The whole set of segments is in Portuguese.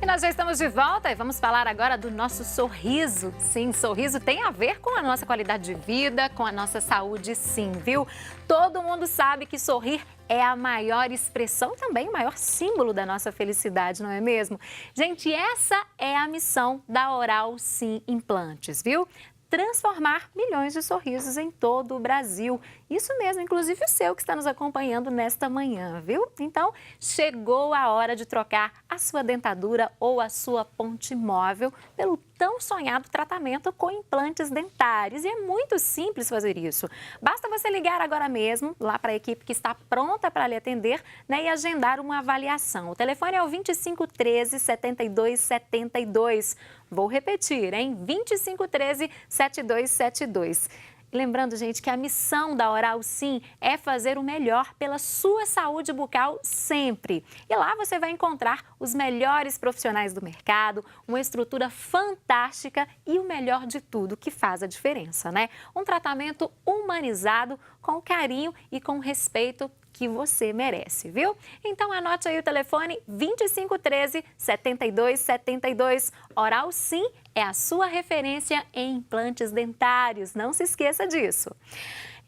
nós já estamos de volta e vamos falar agora do nosso sorriso. Sim, sorriso tem a ver com a nossa qualidade de vida, com a nossa saúde, sim, viu? Todo mundo sabe que sorrir é a maior expressão, também o maior símbolo da nossa felicidade, não é mesmo? Gente, essa é a missão da Oral Sim Implantes, viu? Transformar milhões de sorrisos em todo o Brasil. Isso mesmo, inclusive o seu que está nos acompanhando nesta manhã, viu? Então, chegou a hora de trocar a sua dentadura ou a sua ponte móvel pelo tão sonhado tratamento com implantes dentários. E é muito simples fazer isso. Basta você ligar agora mesmo lá para a equipe que está pronta para lhe atender, né, e agendar uma avaliação. O telefone é o 2513-7272. Vou repetir, hein? 2513-7272. Lembrando, gente, que a missão da Oral Sim é fazer o melhor pela sua saúde bucal sempre. E lá você vai encontrar os melhores profissionais do mercado, uma estrutura fantástica e o melhor de tudo, que faz a diferença, né? Um tratamento humanizado, com carinho e com respeito que você merece, viu? Então anote aí o telefone 2513-7272. Oral Sim é a sua referência em implantes dentários, não se esqueça disso.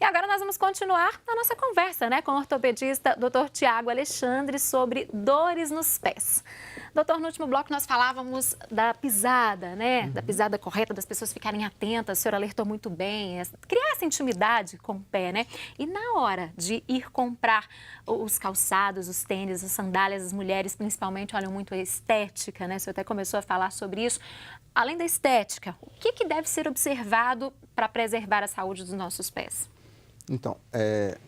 E agora nós vamos continuar a nossa conversa, né, com o ortopedista Dr. Tiago Alexandre sobre dores nos pés. Doutor, no último bloco nós falávamos da pisada, né, da pisada correta, das pessoas ficarem atentas, o senhor alertou muito bem, criar essa intimidade com o pé, né? E na hora de ir comprar os calçados, os tênis, as sandálias, as mulheres principalmente olham muito a estética, né? O senhor até começou a falar sobre isso. Além da estética, o que deve ser observado para preservar a saúde dos nossos pés? Então,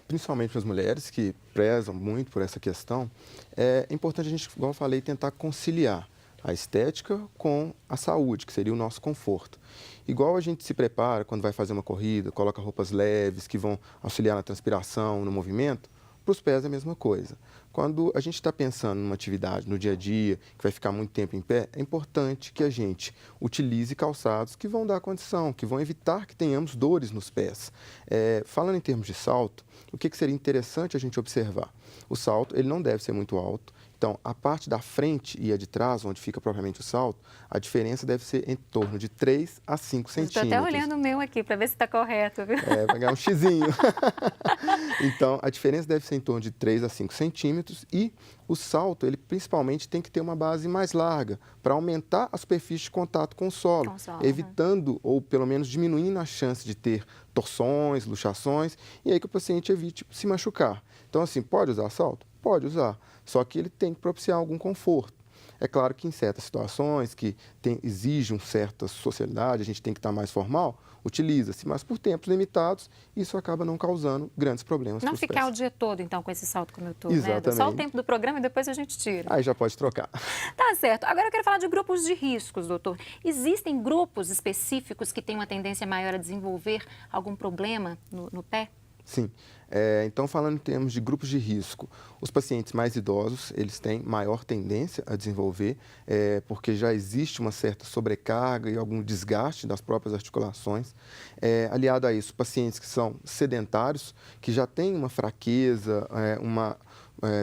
principalmente para as mulheres que prezam muito por essa questão, é importante a gente, igual eu falei, tentar conciliar a estética com a saúde, que seria o nosso conforto. Igual a gente se prepara quando vai fazer uma corrida, coloca roupas leves que vão auxiliar na transpiração, no movimento, para os pés é a mesma coisa. Quando a gente está pensando numa atividade no dia a dia, que vai ficar muito tempo em pé, é importante que a gente utilize calçados que vão dar condição, que vão evitar que tenhamos dores nos pés. Falando em termos de salto, o que seria interessante a gente observar? O salto, ele não deve ser muito alto. Então, a parte da frente e a de trás, onde fica propriamente o salto, a diferença deve ser em torno de 3 a 5 centímetros. Estou até olhando o meu aqui para ver se está correto, viu? Vai ganhar um xizinho. Então, a diferença deve ser em torno de 3 a 5 centímetros e o salto, ele principalmente tem que ter uma base mais larga para aumentar a superfície de contato com o solo, evitando ou pelo menos diminuindo a chance de ter torções, luxações e aí que o paciente evite se machucar. Então, assim, pode usar salto? Pode usar, só que ele tem que propiciar algum conforto. É claro que em certas situações que exigem certa socialidade, a gente tem que estar mais formal, utiliza-se, mas por tempos limitados, isso acaba não causando grandes problemas. Não ficar o dia todo, então, com esse salto como eu estou, exatamente, né? Só o tempo do programa e depois a gente tira. Aí já pode trocar. Tá certo. Agora eu quero falar de grupos de riscos, doutor. Existem grupos específicos que têm uma tendência maior a desenvolver algum problema no pé? Sim. Então, falando em termos de grupos de risco, os pacientes mais idosos, eles têm maior tendência a desenvolver, porque já existe uma certa sobrecarga e algum desgaste das próprias articulações. Aliado a isso, pacientes que são sedentários, que já têm uma fraqueza, uma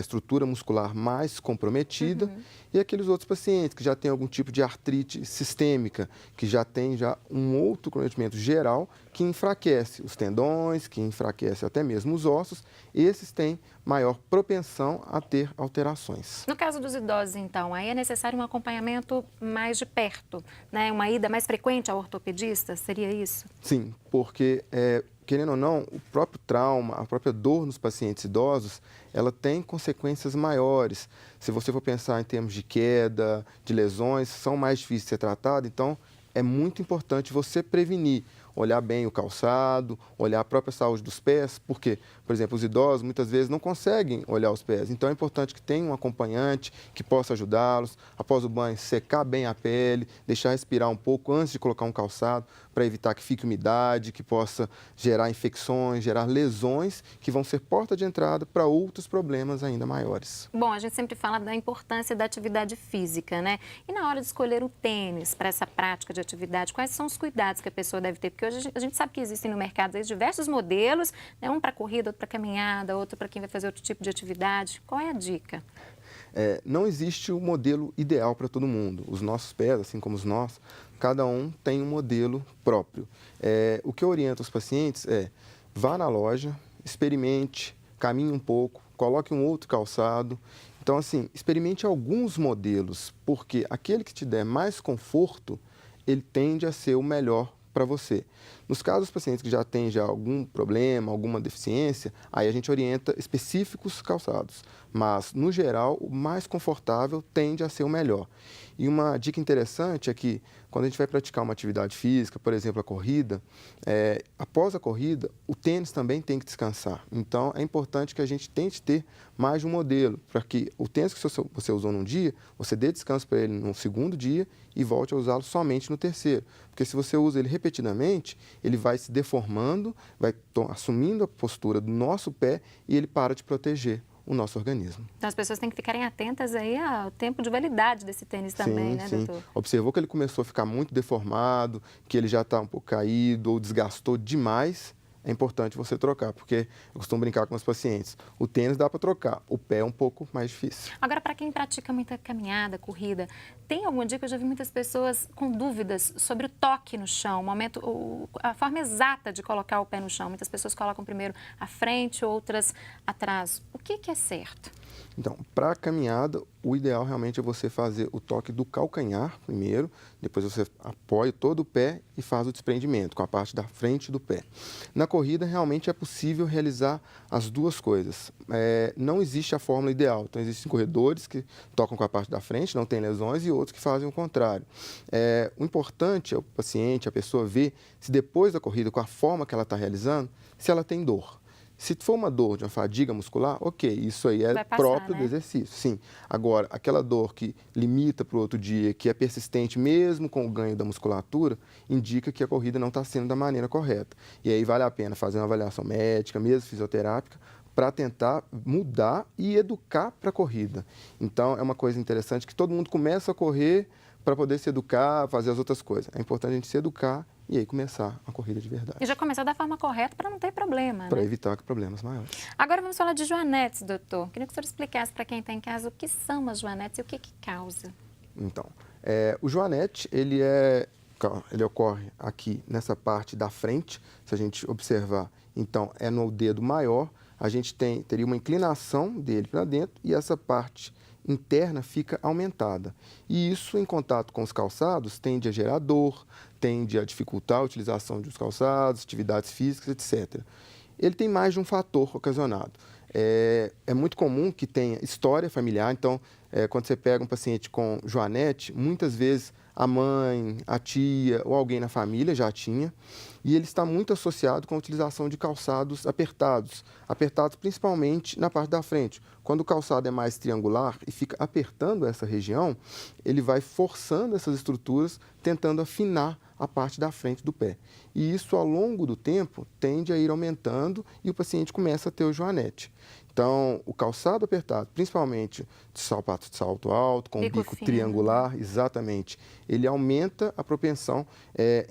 estrutura muscular mais comprometida, e aqueles outros pacientes que já têm algum tipo de artrite sistêmica, que já tem um outro comprometimento geral que enfraquece os tendões, que enfraquece até mesmo os ossos, esses têm maior propensão a ter alterações. No caso dos idosos, então, aí é necessário um acompanhamento mais de perto, né? Uma ida mais frequente ao ortopedista, seria isso? Sim, porque querendo ou não, o próprio trauma, a própria dor nos pacientes idosos, ela tem consequências maiores. Se você for pensar em termos de queda, de lesões, são mais difíceis de ser tratadas, então é muito importante você prevenir, olhar bem o calçado, olhar a própria saúde dos pés, porque, por exemplo, os idosos muitas vezes não conseguem olhar os pés, então é importante que tenha um acompanhante que possa ajudá-los, após o banho, secar bem a pele, deixar respirar um pouco antes de colocar um calçado, para evitar que fique umidade, que possa gerar infecções, gerar lesões, que vão ser porta de entrada para outros problemas ainda maiores. Bom, a gente sempre fala da importância da atividade física, né? E na hora de escolher o tênis para essa prática de atividade, quais são os cuidados que a pessoa deve ter? Porque hoje a gente sabe que existem no mercado aí diversos modelos, né? Um para corrida, outro para caminhada, outro para quem vai fazer outro tipo de atividade. Qual é a dica? não existe o modelo ideal para todo mundo. Os nossos pés, assim como os nossos, cada um tem um modelo próprio. O que eu oriento os pacientes vá na loja, experimente, caminhe um pouco, coloque um outro calçado. Então, assim, experimente alguns modelos, porque aquele que te der mais conforto, ele tende a ser o melhor para você. Nos casos dos pacientes que já têm algum problema, alguma deficiência, aí a gente orienta específicos calçados. Mas, no geral, o mais confortável tende a ser o melhor. E uma dica interessante é que, quando a gente vai praticar uma atividade física, por exemplo, a corrida, após a corrida, o tênis também tem que descansar. Então, é importante que a gente tente ter mais de um modelo, para que o tênis que você usou num dia, você dê descanso para ele no segundo dia e volte a usá-lo somente no terceiro. Porque se você usa ele repetidamente, ele vai se deformando, vai assumindo a postura do nosso pé e ele para de proteger o nosso organismo. Então, as pessoas têm que ficarem atentas aí ao tempo de validade desse tênis também, né, sim. doutor? Observou que ele começou a ficar muito deformado, que ele já está um pouco caído ou desgastou demais, é importante você trocar, porque eu costumo brincar com os pacientes. O tênis dá para trocar, o pé é um pouco mais difícil. Agora, para quem pratica muita caminhada, corrida, tem alguma dica? Eu já vi muitas pessoas com dúvidas sobre o toque no chão, a forma exata de colocar o pé no chão. Muitas pessoas colocam primeiro à frente, outras atrás. O que é certo? Então, para a caminhada, o ideal realmente é você fazer o toque do calcanhar primeiro, depois você apoia todo o pé e faz o desprendimento com a parte da frente do pé. Na corrida, realmente é possível realizar as duas coisas. Não existe a fórmula ideal. Então, existem corredores que tocam com a parte da frente, não tem lesões, e outros que fazem o contrário. O importante é o paciente, a pessoa ver se depois da corrida, com a forma que ela está realizando, se ela tem dor. Se for uma dor de uma fadiga muscular, ok, isso aí é próprio do exercício, sim. Agora, aquela dor que limita para o outro dia, que é persistente mesmo com o ganho da musculatura, indica que a corrida não está sendo da maneira correta. E aí vale a pena fazer uma avaliação médica, mesmo fisioterápica, para tentar mudar e educar para a corrida. Então, é uma coisa interessante que todo mundo começa a correr para poder se educar, fazer as outras coisas. É importante a gente se educar e aí começar a corrida de verdade. E já começar da forma correta para não ter problema, Para né? evitar problemas maiores. Agora vamos falar de joanetes, doutor. Queria que o senhor explicasse para quem está em casa o que são as joanetes e o que causa. Então, o joanete, ele ocorre aqui nessa parte da frente, se a gente observar, então é no dedo maior, a gente teria uma inclinação dele para dentro e essa parte interna fica aumentada. E isso, em contato com os calçados, tende a gerar dor, tende a dificultar a utilização dos calçados, atividades físicas, etc. Ele tem mais de um fator ocasionado. É muito comum que tenha história familiar, então, quando você pega um paciente com joanete, muitas vezes a mãe, a tia ou alguém na família já tinha, e ele está muito associado com a utilização de calçados apertados principalmente na parte da frente. Quando o calçado é mais triangular e fica apertando essa região, ele vai forçando essas estruturas, tentando afinar a parte da frente do pé. E isso, ao longo do tempo, tende a ir aumentando e o paciente começa a ter o joanete. Então, o calçado apertado, principalmente de sapato de salto alto, com bico triangular, exatamente, ele aumenta a propensão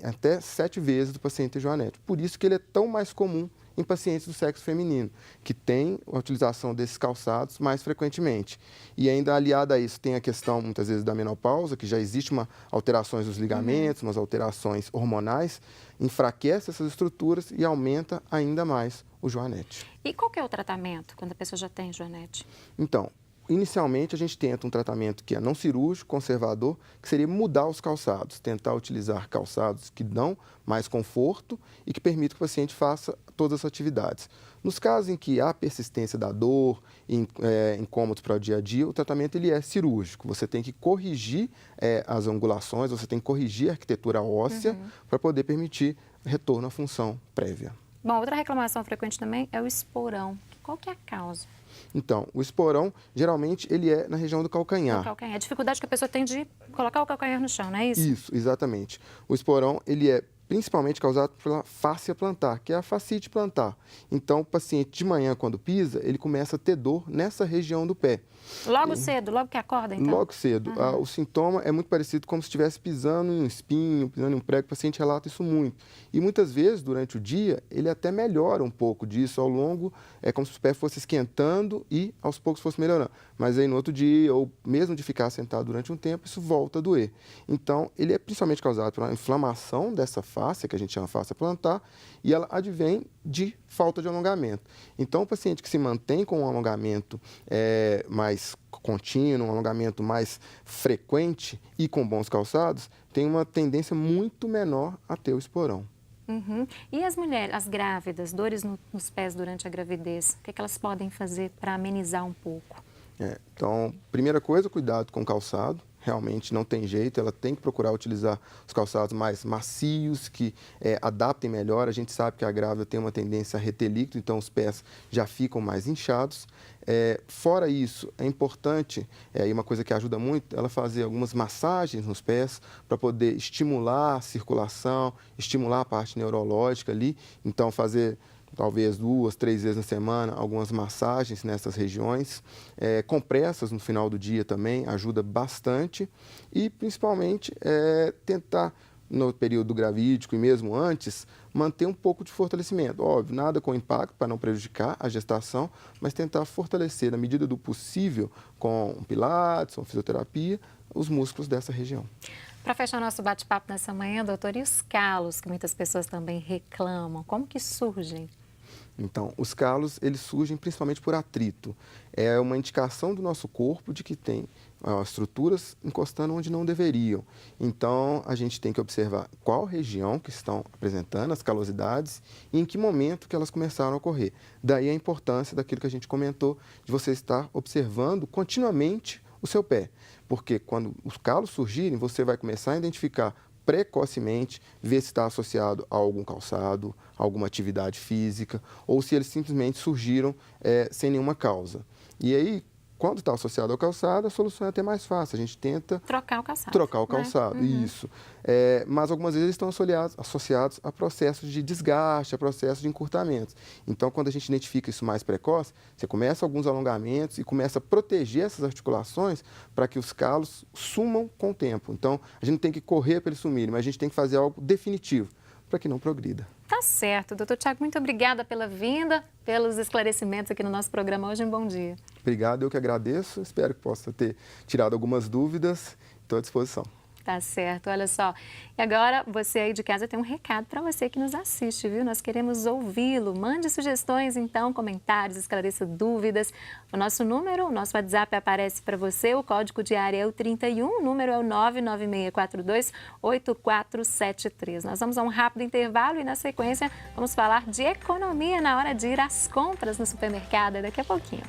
até 7 vezes do paciente ter joanete. Por isso que ele é tão mais comum em pacientes do sexo feminino, que tem a utilização desses calçados mais frequentemente. E ainda aliado a isso tem a questão, muitas vezes, da menopausa, que já existe alterações dos ligamentos, umas alterações hormonais, enfraquece essas estruturas e aumenta ainda mais o joanete. E qual que é o tratamento quando a pessoa já tem joanete? Então, inicialmente a gente tenta um tratamento que é não cirúrgico, conservador, que seria mudar os calçados, tentar utilizar calçados que dão mais conforto e que permitam que o paciente faça todas as atividades. Nos casos em que há persistência da dor, incômodos para o dia a dia, o tratamento ele é cirúrgico. Você tem que corrigir as angulações, você tem que corrigir a arquitetura óssea para poder permitir retorno à função prévia. Bom, outra reclamação frequente também é o esporão. Qual que é a causa? Então, o esporão, geralmente, ele é na região do calcanhar. No calcanhar. A dificuldade que a pessoa tem de colocar o calcanhar no chão, não é isso? Isso, exatamente. O esporão, ele é principalmente causado pela fáscia plantar, que é a fascite plantar. Então, o paciente de manhã, quando pisa, ele começa a ter dor nessa região do pé. Logo cedo, logo que acorda, então? Logo cedo. O sintoma é muito parecido como se estivesse pisando em um espinho, pisando em um prego. O paciente relata isso muito. E muitas vezes, durante o dia, ele até melhora um pouco disso ao longo, é como se o pé fosse esquentando e aos poucos fosse melhorando. Mas aí no outro dia, ou mesmo de ficar sentado durante um tempo, isso volta a doer. Então, ele é principalmente causado pela inflamação dessa fáscia, que a gente chama fáscia plantar, e ela advém de falta de alongamento. Então, o paciente que se mantém com um alongamento mais contínuo, um alongamento mais frequente e com bons calçados, tem uma tendência muito menor a ter o esporão. E as mulheres, as grávidas, dores nos pés durante a gravidez, o que elas podem fazer para amenizar um pouco? Então, primeira coisa, cuidado com o calçado. Realmente não tem jeito, ela tem que procurar utilizar os calçados mais macios, que adaptem melhor. A gente sabe que a grávida tem uma tendência a reter líquido, então os pés já ficam mais inchados. Fora isso, é importante, e uma coisa que ajuda muito, ela fazer algumas massagens nos pés para poder estimular a circulação, estimular a parte neurológica ali. Então, fazer talvez 2, 3 vezes na semana, algumas massagens nessas regiões. Compressas no final do dia também ajuda bastante. E, principalmente, tentar, no período gravídico e mesmo antes, manter um pouco de fortalecimento. Óbvio, nada com impacto para não prejudicar a gestação, mas tentar fortalecer, na medida do possível, com um pilates, com fisioterapia, os músculos dessa região. Para fechar nosso bate-papo nessa manhã, doutor, e os calos, que muitas pessoas também reclamam, como que surgem? Então, os calos, eles surgem principalmente por atrito. É uma indicação do nosso corpo de que tem estruturas encostando onde não deveriam. Então, a gente tem que observar qual região que estão apresentando as calosidades e em que momento que elas começaram a ocorrer. Daí a importância daquilo que a gente comentou, de você estar observando continuamente o seu pé. Porque quando os calos surgirem, você vai começar a identificar precocemente, ver se está associado a algum calçado, a alguma atividade física, ou se eles simplesmente surgiram sem nenhuma causa. E aí, quando está associado ao calçado, a solução é até mais fácil. A gente tenta trocar o calçado. Trocar o calçado, isso. Mas algumas vezes eles estão associados a processos de desgaste, a processos de encurtamento. Então, quando a gente identifica isso mais precoce, você começa alguns alongamentos e começa a proteger essas articulações para que os calos sumam com o tempo. Então, a gente não tem que correr para eles sumirem, mas a gente tem que fazer algo definitivo para que não progrida. Tá certo. Doutor Tiago, muito obrigada pela vinda, pelos esclarecimentos aqui no nosso programa hoje. Um bom dia. Obrigado, eu que agradeço. Espero que possa ter tirado algumas dúvidas. Estou à disposição. Tá certo, olha só. E agora, você aí de casa tem um recado para você que nos assiste, viu? Nós queremos ouvi-lo. Mande sugestões, então, comentários, esclareça dúvidas. O nosso número, o nosso WhatsApp aparece para você, o código de área é o 31, o número é o 99642-8473. Nós vamos a um rápido intervalo e, na sequência, vamos falar de economia na hora de ir às compras no supermercado. Daqui a pouquinho.